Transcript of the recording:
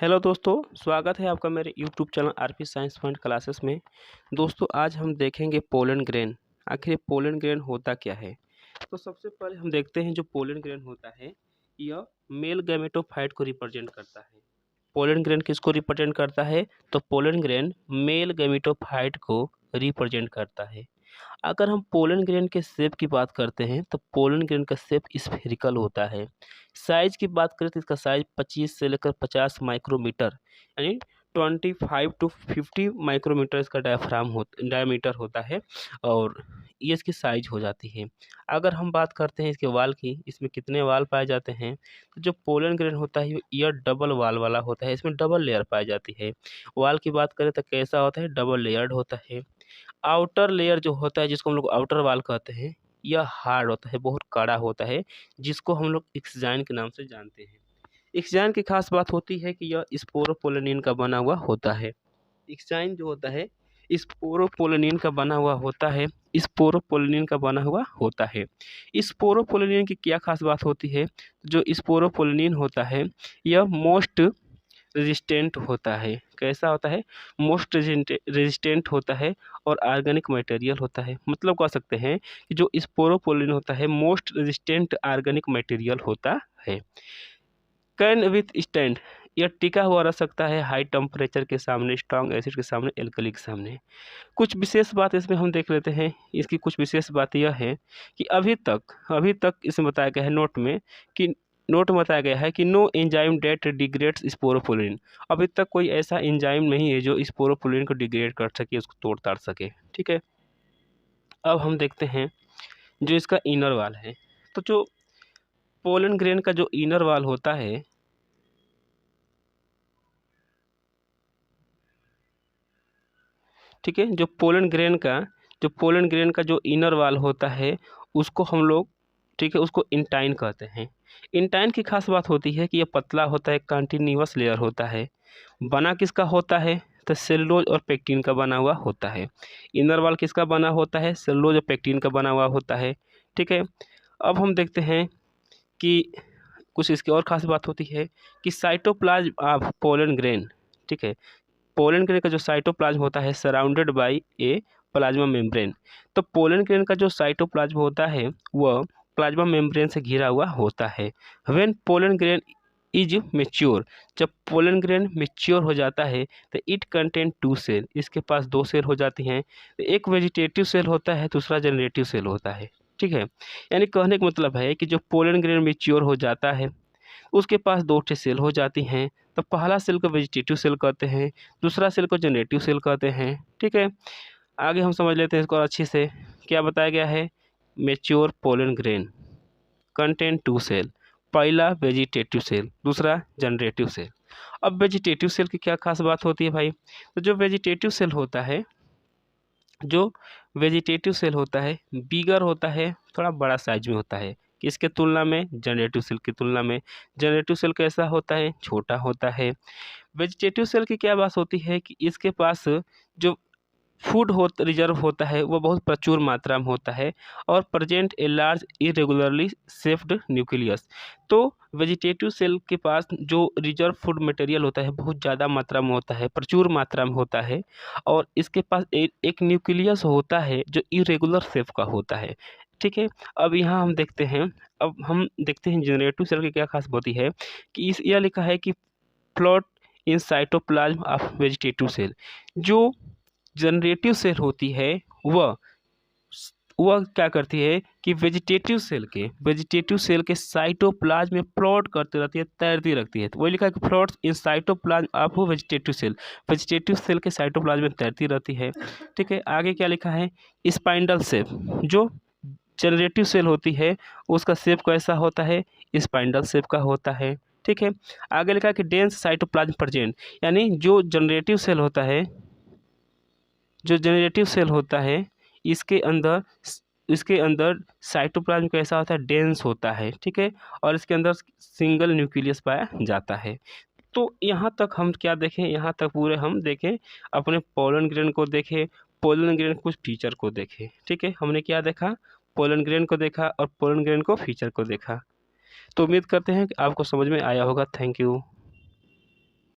Hello दोस्तों, स्वागत है आपका मेरे YouTube channel RP science point classes में। दोस्तों आज हम देखेंगे पोलन ग्रेन। आखिर पोलन ग्रेन होता क्या है। तो सबसे पहले हम देखते हैं जो पोलन ग्रेन होता है यह मेल गैमेटोफाइट को रिप्रेजेंट करता है। पोलन ग्रेन किसको रिप्रेजेंट करता है? तो पोलन ग्रेन मेल गैमेटोफाइट को रिप्रेजेंट करता है। अगर हम पोलन ग्रेन के शेप की बात करते हैं तो पोलन ग्रेन का शेप स्फेरिकल होता है। साइज की बात करें तो इसका साइज 25 से लेकर 50 माइक्रोमीटर यानी 25 टू 50 माइक्रोमीटर इसका डायमीटर होता है और ये इसकी साइज हो जाती है। अगर हम बात करते हैं इसके वाल की, इसमें कितने वाल पाए जाते हैं, तो जो पोलन ग्रेन होता है यह डबल वाल वाला होता है। इसमें डबल लेयर पाई जाती है। वाल की बात करें तो कैसा होता है? डबल लेयर्ड होता है। आउटर लेयर जो होता है जिसको हम लोग आउटर वाल कहते हैं, यह हार्ड होता है, बहुत कड़ा होता है, जिसको हम लोग एक्सजाइन के नाम से जानते हैं। एक्सजाइन की खास बात होती है कि यह स्पोरोपोलेनिन का बना हुआ होता है। एक्सजाइन जो होता है स्पोरोपोलेनिन का बना हुआ होता है। स्पोरोपोलेनिन का बना हुआ होता है। स्पोरोपोलेनिन की क्या खास बात होती है? जो स्पोरोपोलेनिन होता है यह मोस्ट रेजिस्टेंट होता है। कैसा होता है? मोस्ट रेजिस्टेंट होता है और ऑर्गेनिक मटेरियल होता है। मतलब कह सकते हैं कि जो स्पोरोपोलिन होता है मोस्ट रेजिस्टेंट ऑर्गेनिक मटेरियल होता है। कैन विथ स्टैंड, यह टिका हुआ रह सकता है हाई टेम्परेचर के सामने, स्ट्रॉन्ग एसिड के सामने, एल्कली के सामने। कुछ विशेष बात इसमें हम देख लेते हैं। इसकी कुछ विशेष बात यह है कि अभी तक इसमें बताया गया है नोट में बताया गया है कि no enzyme that degrades sporopollenin. अभी तक कोई ऐसा एंजाइम नहीं है जो स्पोरोपोलिन को डिग्रेड कर सके, उसको तोड़ ताड़ सके। ठीक है, अब हम देखते हैं जो इसका इनर वाल है। तो जो पोलन ग्रेन का जो इनर वाल होता है, ठीक है, जो पोलन ग्रेन का जो इनर वाल होता है उसको हम लोग, ठीक है, उसको इंटाइन कहते हैं। इंटाइन की खास बात होती है कि यह पतला होता है, कंटिन्यूअस लेयर होता है। बना किसका होता है? तो सेलुलोज और पेक्टिन का बना हुआ होता है। इनर वाल किसका बना होता है? सेलुलोज और पेक्टिन का बना हुआ होता है। ठीक है, अब हम देखते हैं कि कुछ इसकी और खास बात होती है कि साइटोप्लाज्म ऑफ पोलन ग्रेन, ठीक है, पोलन ग्रेन का जो साइटोप्लाज्म होता है surrounded by A plasma membrane. तो पोलन ग्रेन का जो साइटोप्लाज्म होता है वह प्लाज्मा मेम्ब्रेन से घिरा हुआ होता है। When pollen grain is mature, जब पोलन ग्रेन मेच्योर हो जाता है तो इट कंटेन 2 सेल, इसके पास 2 सेल हो जाती हैं। तो एक वेजिटेटिव सेल होता है, दूसरा जनरेटिव सेल होता है। ठीक है, यानी कहने का मतलब है कि जो पोलन ग्रेन मेच्योर हो जाता है उसके पास 2 ठे सेल हो जाती हैं। तो पहला सेल को वेजिटेटिव सेल कहते हैं, दूसरा सेल को जनरेटिव सेल कहते हैं। ठीक है, आगे हम समझ लेते हैं इसको और अच्छे से। क्या बताया गया है? Mature pollen grain contain 2 cell, पहला वेजिटेटिव सेल, दूसरा जनरेटिव सेल। अब वेजिटेटिव सेल की क्या खास बात होती है भाई? तो जो वेजिटेटिव सेल होता है बिगर होता है, थोड़ा बड़ा साइज में होता है। किसके तुलना में? जनरेटिव सेल की तुलना में। जनरेटिव सेल कैसा होता है? छोटा होता है। वेजिटेटिव सेल की क्या बात होती है कि इसके पास जो फूड रिजर्व होता है वो बहुत प्रचुर मात्रा में होता है और present a large irregularly shaped nucleus. तो वेजिटेटिव सेल के पास जो रिजर्व फूड मटेरियल होता है बहुत ज़्यादा मात्रा में होता है, प्रचुर मात्रा में होता है और इसके पास एक न्यूक्लियस होता है जो इरेगुलर शेप का होता है। ठीक है, अब यहाँ हम देखते हैं जनरेटिव सेल की क्या खास होती है कि इस यह लिखा है कि float in cytoplasm of vegetative cell. जो जनरेटिव सेल होती है वह क्या करती है कि वेजिटेटिव सेल के साइटोप्लाज्म में प्लॉट करती रहती है, तैरती रखती है। तो वही लिखा है कि float in cytoplasm of vegetative cell के साइटोप्लाज्म में तैरती रहती है। ठीक है, आगे क्या लिखा है? Spindle shape. जो जनरेटिव सेल होती है उसका शेप कैसा होता है? स्पाइंडल शेप का होता है। ठीक है, आगे लिखा है कि डेंस साइटोप्लाज्म प्रेजेंट, यानी जो जनरेटिव सेल होता है इसके अंदर साइटोप्लाज्म कैसा होता है? डेंस होता है। ठीक है, और इसके अंदर सिंगल न्यूक्लियस पाया जाता है। तो यहाँ तक हम क्या देखें? यहाँ तक पूरे हम देखें अपने पोलन ग्रेन को देखें, पोलन ग्रेन कुछ फीचर को देखें। ठीक है, हमने क्या देखा? पोलन ग्रेन को देखा और पोलन ग्रेन को फीचर को देखा। तो उम्मीद करते हैं कि आपको समझ में आया होगा। Thank you.